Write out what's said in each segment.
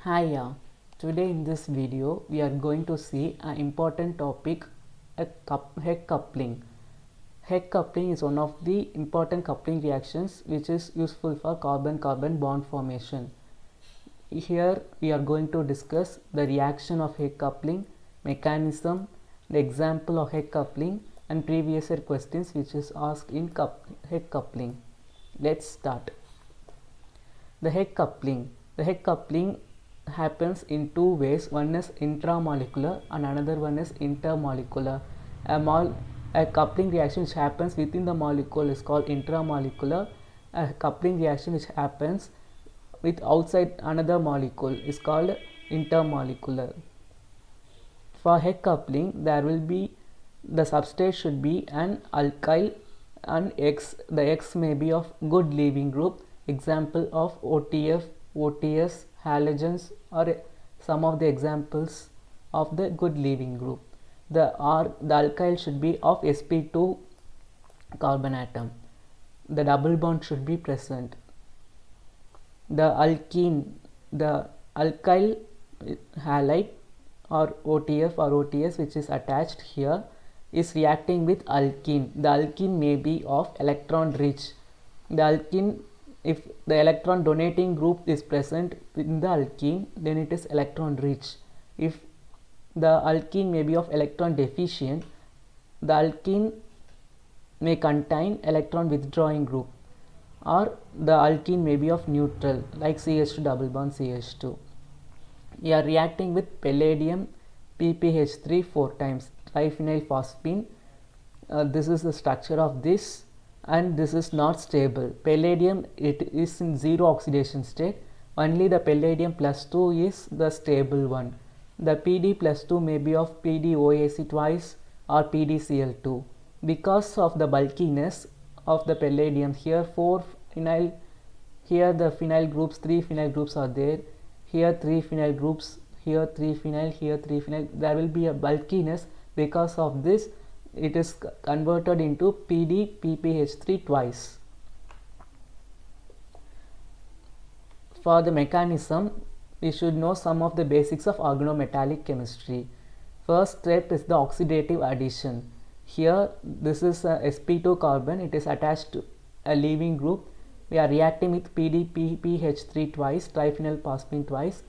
Hi, today in this video we are going to see an important topic, Heck coupling. Heck coupling is one of the important coupling reactions which is useful for carbon-carbon bond formation. Here we are going to discuss the reaction of Heck coupling, mechanism, the example of Heck coupling and previous year questions which is asked in Heck coupling. Let's start. The Heck coupling. The Heck coupling happens in two ways. One is intramolecular and another one is intermolecular. A coupling reaction which happens within the molecule is called intramolecular. A coupling reaction which happens with outside another molecule is called intermolecular. For Heck coupling, there will be the substrate should be an alkyl and the X may be of good leaving group. Example of OTF, OTS, halogens are some of the examples of the good leaving group. The alkyl should be of sp2 carbon atom. The double bond should be present. The alkene, the alkyl halide or OTF or OTS which is attached here is reacting with alkene. The alkene may be of electron rich. The alkene, if the electron donating group is present in the alkene, then it is electron rich. If the alkene may be of electron deficient, the alkene may contain electron withdrawing group, or the alkene may be of neutral like CH2 double bond CH2. We are reacting with palladium PPH3 4 times triphenylphosphine. This is the structure of this, and this is not stable. Palladium, it is in zero oxidation state. Only the palladium plus 2 is the stable one. The PD plus 2 may be of PDOAC twice or PDCl2. Because of the bulkiness of the palladium, here the phenyl groups, 3 phenyl groups are there. Here 3 phenyl groups, here 3 phenyl, here 3 phenyl. There will be a bulkiness. Because of this, it is converted into PPH3 twice. For the mechanism, we should know some of the basics of organometallic chemistry. First step is the oxidative addition. Here this is a sp2 carbon, it is attached to a leaving group. We are reacting with PPH3 twice, triphenylphosphine twice.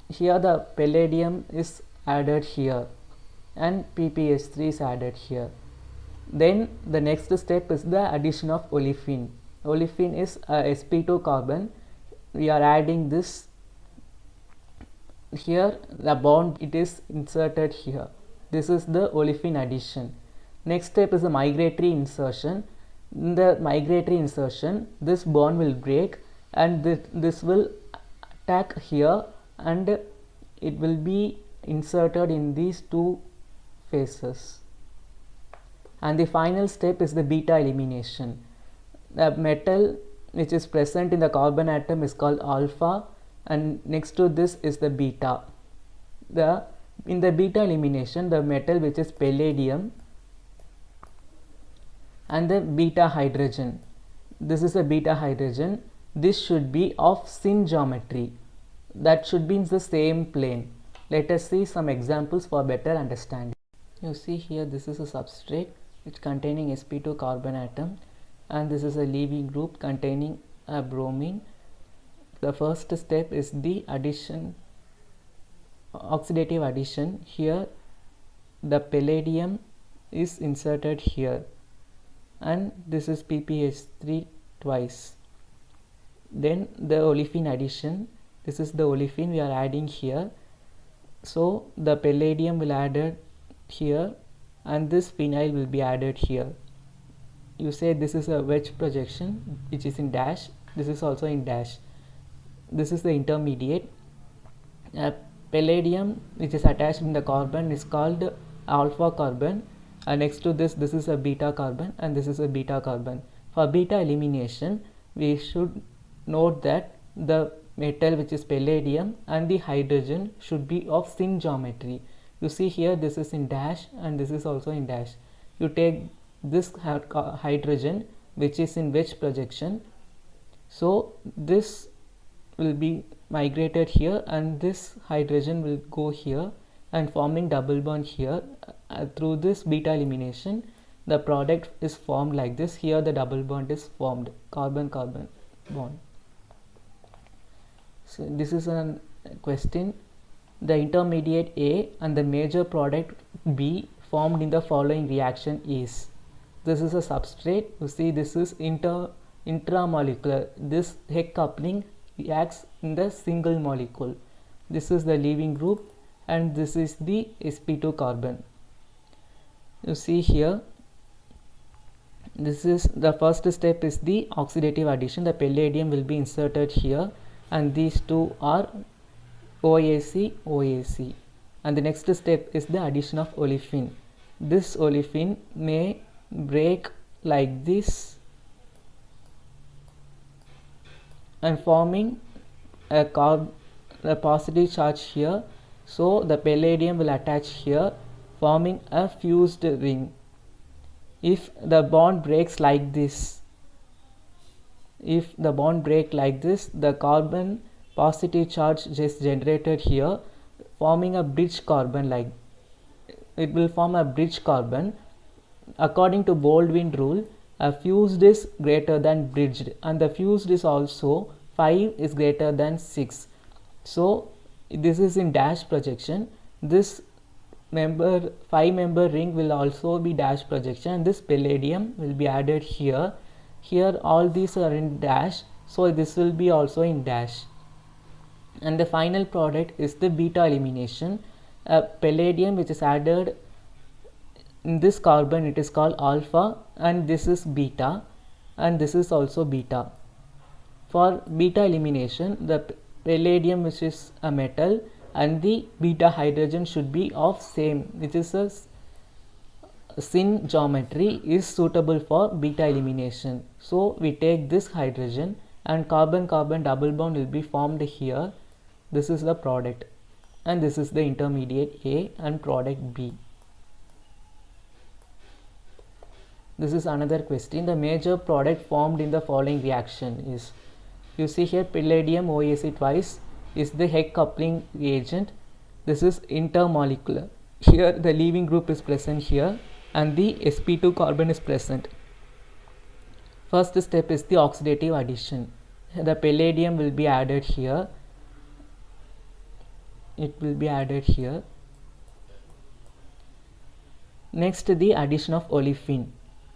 Here the palladium is added here and PPH3 is added here. Then the next step is the addition of olefin. Olefin is a sp2 carbon. We are adding this here, the bond it is inserted here. This is the olefin addition. Next step is the migratory insertion. In the migratory insertion, this bond will break and this will attack here and it will be inserted in these two phases. And the final step is the beta elimination. The metal which is present in the carbon atom is called alpha, and next to this is the beta. In the beta elimination, the metal which is palladium and the beta hydrogen, this is a beta hydrogen, this should be of syn geometry, that should be in the same plane. Let us see some examples for better understanding. You see here, this is a substrate which containing sp2 carbon atom, and this is a leaving group containing a bromine. The first step is the addition, oxidative addition. Here the palladium is inserted here and this is PPH3 twice. Then the olefin addition, this is the olefin we are adding here. So the palladium will added here and this phenyl will be added here. You say this is a wedge projection which is in dash, this is also in dash. This is the intermediate. Palladium which is attached in the carbon is called alpha carbon, and next to this is a beta carbon and this is a beta carbon. For beta elimination, we should note that the metal which is palladium and the hydrogen should be of syn geometry. You see here, this is in dash and this is also in dash. You take this hydrogen which is in wedge projection, so this will be migrated here, and this hydrogen will go here and forming double bond here. Through this beta elimination, the product is formed like this. Here the double bond is formed, carbon-carbon bond. So this is a question. The intermediate A and the major product B formed in the following reaction is. This is a substrate. You see, this is intramolecular. This Heck coupling reacts in the single molecule. This is the leaving group, and this is the sp2 carbon. You see here, this is the first step is the oxidative addition. The palladium will be inserted here, and these two are OAC, OAC. And the next step is the addition of olefin. This olefin may break like this and forming a positive charge here. So the palladium will attach here, forming a fused ring. If the bond breaks like this, the carbon positive charge is generated here, forming a bridge carbon. Like it will form a bridge carbon. According to Baldwin rule, a fused is greater than bridged, and the fused is also 5 is greater than 6. So this is in dash projection. This 5-member ring will also be dash projection, and this palladium will be added here. Here all these are in dash, so this will be also in dash. And the final product is the beta elimination. Palladium which is added in this carbon, it is called alpha, and this is beta, and this is also beta. For beta elimination, the palladium, which is a metal, and the beta hydrogen should be of same, which is a syn geometry, is suitable for beta elimination. So we take this hydrogen, and carbon-carbon double bond will be formed here. This is the product, and this is the intermediate A and product B. This is another question. The major product formed in the following reaction is. You see here, palladium OAC twice is the Heck coupling reagent. This is intermolecular. Here the leaving group is present here, and the sp2 carbon is present. First step is the oxidative addition. The palladium will be added here. It will be added here. Next, the addition of olefin.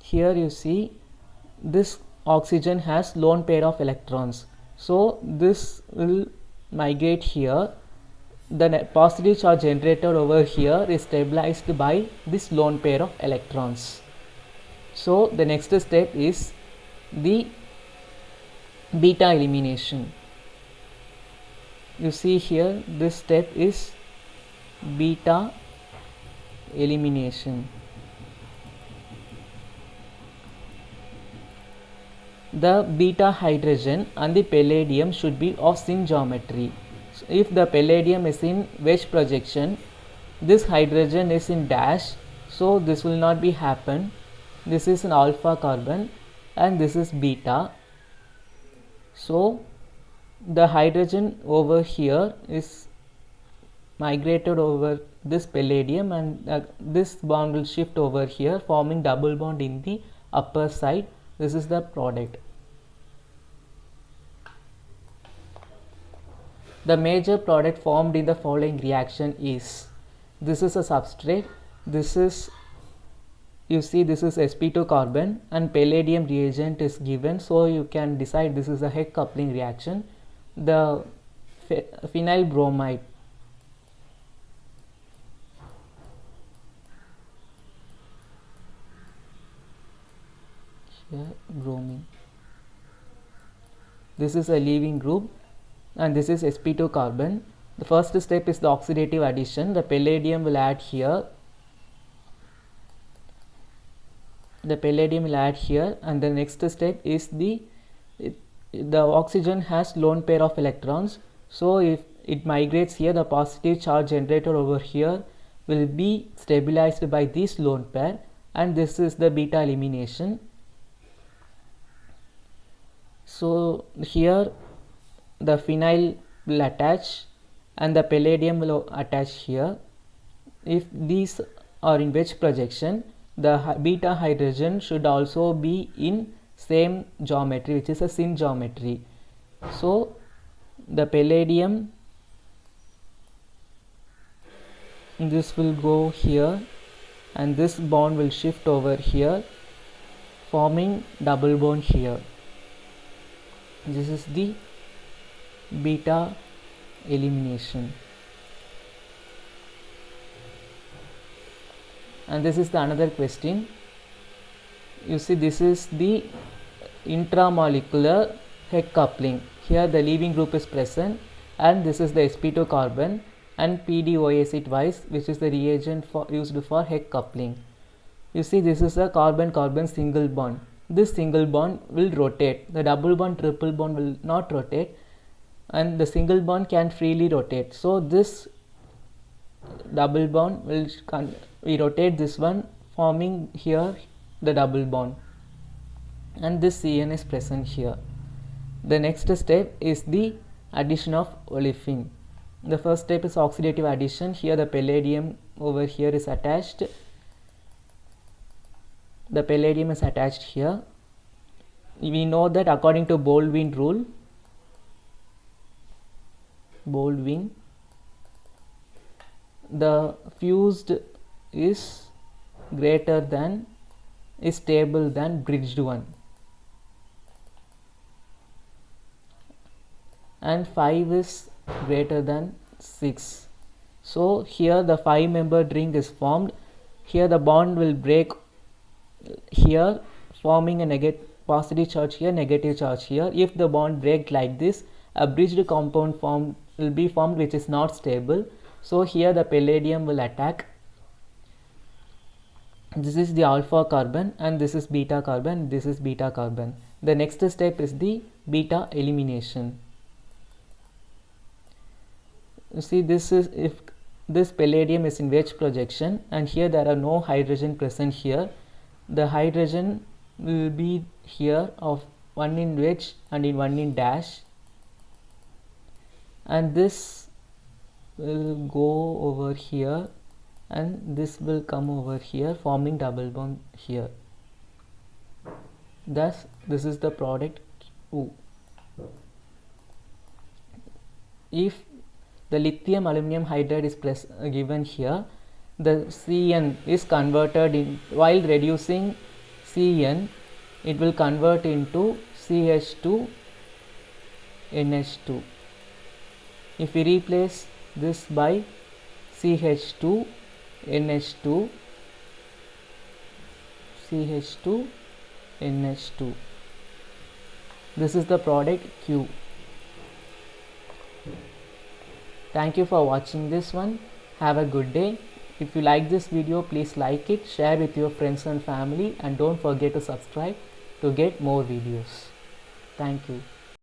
Here you see, this oxygen has lone pair of electrons, so this will migrate here. The positive charge generated over here is stabilized by this lone pair of electrons. So the next step is the beta elimination. You see here, this step is beta elimination. The beta hydrogen and the palladium should be of syn geometry. So if the palladium is in wedge projection, this hydrogen is in dash, so this will not be happen. This is an alpha carbon and this is beta. So the hydrogen over here is migrated over this palladium, and this bond will shift over here, forming double bond in the upper side. This is the product. The major product formed in the following reaction is. This is a substrate. This is, you see, this is sp2 carbon and palladium reagent is given, so you can decide this is a Heck coupling reaction. The phenyl bromide, here bromine, this is a leaving group, and this is sp2 carbon. The first step is the oxidative addition. The palladium will add here, and the next step is the oxygen has lone pair of electrons, so if it migrates here, the positive charge generated over here will be stabilized by this lone pair, and this is the beta elimination. So here the phenyl will attach and the palladium will attach here. If these are in wedge projection, the beta hydrogen should also be in same geometry, which is a syn geometry. So the palladium, this will go here and this bond will shift over here, forming double bond here. This is the beta elimination. And this is the another question. You see, this is the intramolecular Heck coupling. Here the leaving group is present and this is the sp2 carbon and PDOAC twice, which is the reagent used for Heck coupling. You see, this is a carbon-carbon single bond. This single bond will rotate. The double bond, triple bond will not rotate and the single bond can freely rotate. So this double bond will, we rotate this one, forming here the double bond, and this CN is present here. The next step is the addition of olefin. The first step is oxidative addition. Here the palladium over here is attached. The palladium is attached here. We know that according to Baldwin rule, the fused is greater than, is stable than bridged one, and 5 is greater than 6. So here the 5-membered ring is formed. Here the bond will break here, forming a positive charge here, negative charge here. If the bond breaks like this, a bridged compound will be formed, which is not stable. So here the palladium will attack. This is the alpha carbon and this is beta carbon, this is beta carbon. The next step is the beta elimination. You see, this is, if this palladium is in wedge projection and here there are no hydrogen present here, the hydrogen will be here of one in wedge and in one in dash, and this will go over here and this will come over here, forming double bond here. Thus this is the product Q. If the lithium aluminum hydride is given here, the CN is converted in, while reducing CN, it will convert into CH2 NH2. If we replace this by CH2 NH2, CH2 NH2, this is the product Q. Thank you for watching this one. Have a good day. If you like this video, please like it, share with your friends and family, and don't forget to subscribe to get more videos. Thank you.